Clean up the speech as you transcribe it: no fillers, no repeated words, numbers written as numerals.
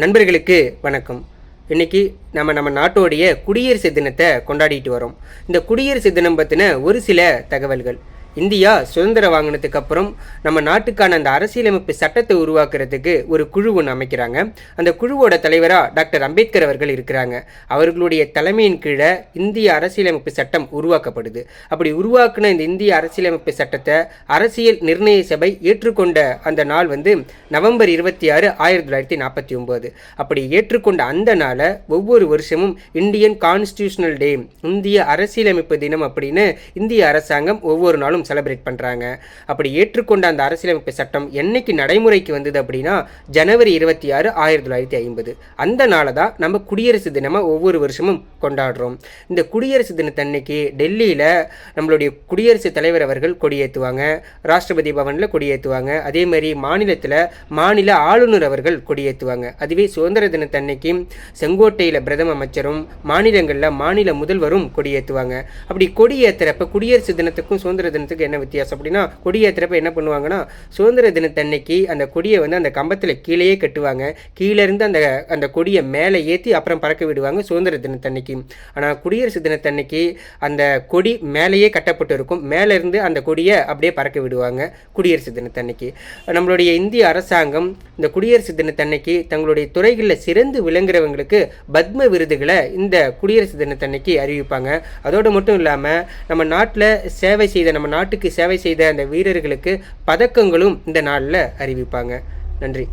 நண்பர்களுக்கு வணக்கம். இன்னைக்கு நம்ம நாட்டோடைய குடியரசு தினத்தை கொண்டாடிட்டு வரோம். இந்த குடியரசு தினம் பற்றின ஒரு சில தகவல்கள். இந்தியா சுதந்திரம் வாங்கினதுக்கு அப்புறம் நம்ம நாட்டுக்கான அந்த அரசியலமைப்பு சட்டத்தை உருவாக்குறதுக்கு ஒரு குழு ஒன்று அமைக்கிறாங்க. அந்த குழுவோட தலைவராக டாக்டர் அம்பேத்கர் அவர்கள் இருக்கிறாங்க. அவர்களுடைய தலைமையின் கீழே இந்திய அரசியலமைப்பு சட்டம் உருவாக்கப்படுது. அப்படி உருவாக்குன இந்த இந்திய அரசியலமைப்பு சட்டத்தை அரசியல் நிர்ணய சபை ஏற்றுக்கொண்ட அந்த நாள் நவம்பர் 26, 1949. அப்படி ஏற்றுக்கொண்ட அந்த நாளை ஒவ்வொரு வருஷமும் இந்தியன் கான்ஸ்டியூஷனல் டே, இந்திய அரசியலமைப்பு தினம் அப்படின்னு இந்திய அரசாங்கம் ஒவ்வொரு நாளும் செலிப்ரேட் பண்ணுறாங்க. அப்படி ஏற்றுக்கொண்ட அந்த அரசியலமைப்பு சட்டம் என்னைக்கு நடைமுறைக்கு வந்தது அப்படின்னா ஜனவரி 26, 1950. அந்த நாளை தான் நம்ம குடியரசு தினமாக ஒவ்வொரு வருஷமும் கொண்டாடுறோம். இந்த குடியரசு தினத்தன்னைக்கு டெல்லியில் நம்மளுடைய குடியரசுத் தலைவர் அவர்கள் கொடியேற்றுவாங்க, ராஷ்டிரபதி பவனில் கொடியேற்றுவாங்க. அதே மாதிரி மாநிலத்தில் மாநில ஆளுநர் அவர்கள் கொடியேற்றுவாங்க. அதுவே சுதந்திர தினத்தன்னைக்கு செங்கோட்டையில் பிரதம அமைச்சரும் மாநிலங்களில் மாநில முதல்வரும் கொடியேற்றுவாங்க. அப்படி கொடியேற்றுறப்ப குடியரசு தினத்துக்கும் சுதந்திர தினத்துக்கு என்ன வித்தியாசம் அப்படின்னா, கொடியேற்றுறப்ப என்ன பண்ணுவாங்கன்னா, சுதந்திர தினத்தன்னைக்கு அந்த கொடியை அந்த கம்பத்தில் கீழேயே கட்டுவாங்க. கீழே இருந்து அந்த கொடியை மேலே ஏற்றி அப்புறம் பறக்க விடுவாங்க சுதந்திர தினத்தன்னைக்கு. ஆனால் குடியரசு தினத்தன்னைக்கு அந்த கொடி மேலேயே கட்டப்பட்டு இருக்கும். மேலே இருந்து அந்த கொடியை அப்படியே பறக்க விடுவாங்க குடியரசு தினத்தன்னைக்கு. நம்மளுடைய இந்திய அரசாங்கம் இந்த குடியரசு தினத்தன்னைக்கு தங்களுடைய துறைகளில் சிறந்து விளங்குறவங்களுக்கு பத்ம விருதுகளை இந்த குடியரசு தினத்தன்னைக்கு அறிவிப்பாங்க. அதோடு மட்டும் இல்லாமல் நம்ம நாட்டில் சேவை செய்த நம்ம நாட்டுக்கு சேவை செய்த அந்த வீரர்களுக்கு பதக்கங்களும் இந்த நாளில் அறிவிப்பாங்க. நன்றி.